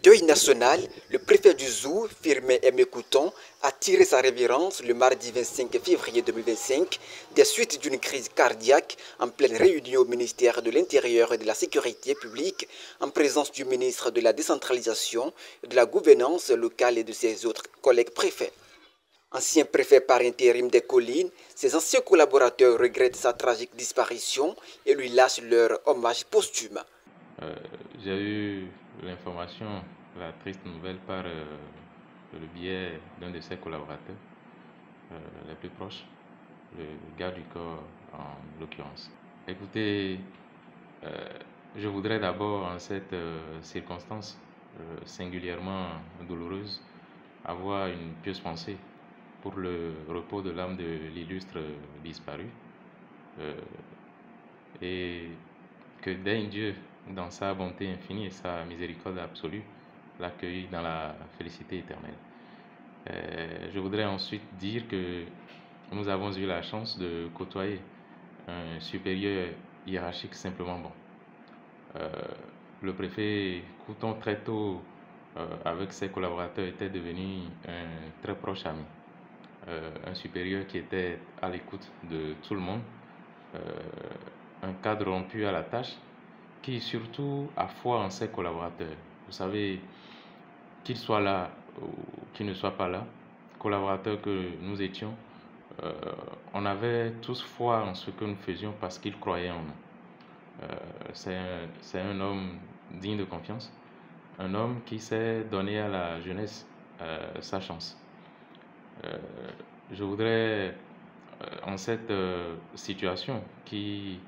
Deuil national, le préfet du Zou, Firmin Aimé Couton, a tiré sa révérence le mardi 25 février 2025 des suites d'une crise cardiaque en pleine réunion au ministère de l'Intérieur et de la Sécurité publique en présence du ministre de la Décentralisation, de la Gouvernance locale et de ses autres collègues préfets. Ancien préfet par intérim des collines, ses anciens collaborateurs regrettent sa tragique disparition et lui lâchent leur hommage posthume. J'ai eu l'information, la triste nouvelle par le biais d'un de ses collaborateurs les plus proches, le garde du corps en l'occurrence. Écoutez, je voudrais d'abord en cette circonstance singulièrement douloureuse avoir une pieuse pensée pour le repos de l'âme de l'illustre disparu et que daigne Dieu dans sa bonté infinie et sa miséricorde absolue l'accueillir dans la félicité éternelle. Je voudrais ensuite dire que nous avons eu la chance de côtoyer un supérieur hiérarchique simplement bon. Le préfet Couton très tôt avec ses collaborateurs était devenu un très proche ami. Un supérieur qui était à l'écoute de tout le monde, un cadre rompu à la tâche, qui surtout a foi en ses collaborateurs. Vous savez, qu'il soit là ou qu'il ne soit pas là, collaborateurs que nous étions, on avait tous foi en ce que nous faisions parce qu'il croyait en nous. C'est un homme digne de confiance, un homme qui s'est donné à la jeunesse sa chance. Je voudrais, en cette situation qui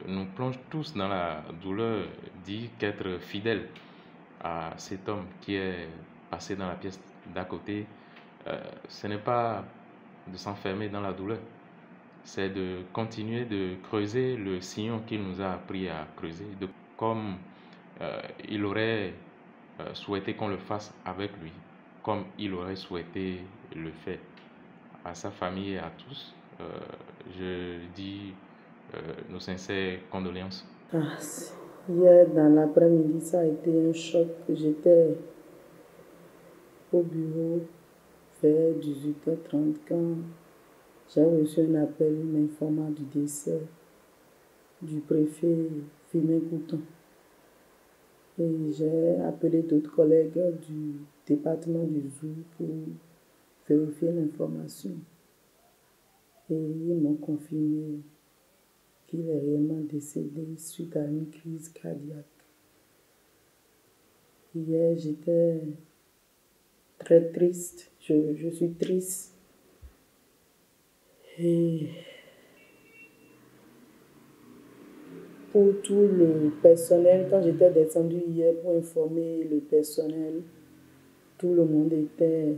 nous plonge tous dans la douleur, dire qu'être fidèle à cet homme qui est passé dans la pièce d'à côté, ce n'est pas de s'enfermer dans la douleur, c'est de continuer de creuser le sillon qu'il nous a appris à creuser, comme il aurait souhaité qu'on le fasse avec lui, comme il aurait souhaité le faire. À sa famille et à tous, je dis nos sincères condoléances. Hier dans l'après-midi, ça a été un choc. J'étais au bureau vers 18h30 quand j'ai reçu un appel m'informant du décès du préfet Firmin Couton. Et j'ai appelé d'autres collègues du département du Zou pour vérifier l'information. Et ils m'ont confirmé qu'il est réellement décédé suite à une crise cardiaque. Hier, j'étais très triste. Je suis triste. Et pour tout le personnel, quand j'étais descendue hier pour informer le personnel, tout le monde était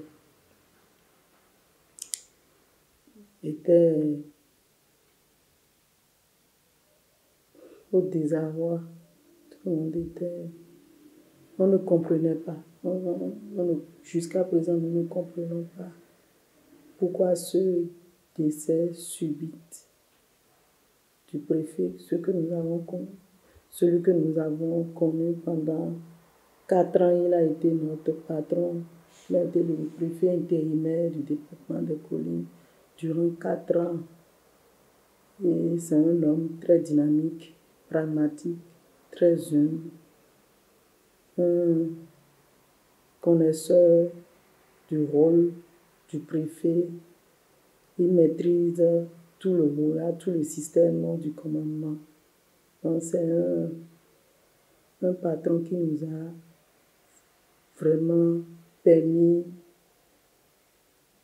au désarroi. Tout le monde était... On ne comprenait pas. Jusqu'à présent, nous ne comprenons pas pourquoi ce décès subit du préfet, celui que nous avons connu pendant 4 ans. Il a été notre patron. Il a été le préfet intérimaire du département des collines durant 4 ans. Et c'est un homme très dynamique, pragmatique, très humble, un connaisseur du rôle du préfet. Il maîtrise tout le moral, tout le système du commandement. Donc c'est un patron qui nous a vraiment permis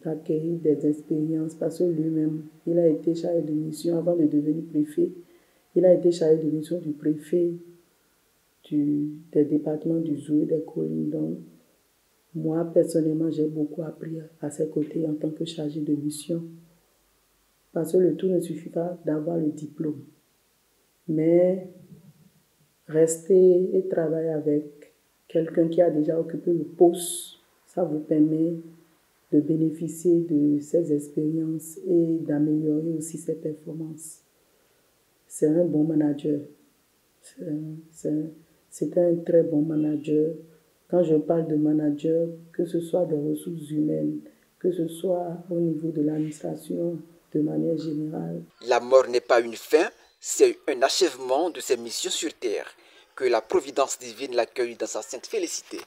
d'acquérir des expériences parce que lui-même, il a été chargé de mission avant de devenir préfet. Il a été chargé de mission du préfet des départements du Zou et des collines. Donc, moi, personnellement, j'ai beaucoup appris à ses côtés en tant que chargé de mission. Parce que le tout ne suffit pas d'avoir le diplôme. Mais rester et travailler avec quelqu'un qui a déjà occupé le poste, ça vous permet de bénéficier de ses expériences et d'améliorer aussi ses performances. C'est un bon manager. C'est C'était un très bon manager. Quand je parle de manager, que ce soit des ressources humaines, que ce soit au niveau de l'administration, de manière générale. La mort n'est pas une fin, c'est un achèvement de ses missions sur terre. Que la providence divine l'accueille dans sa sainte félicité.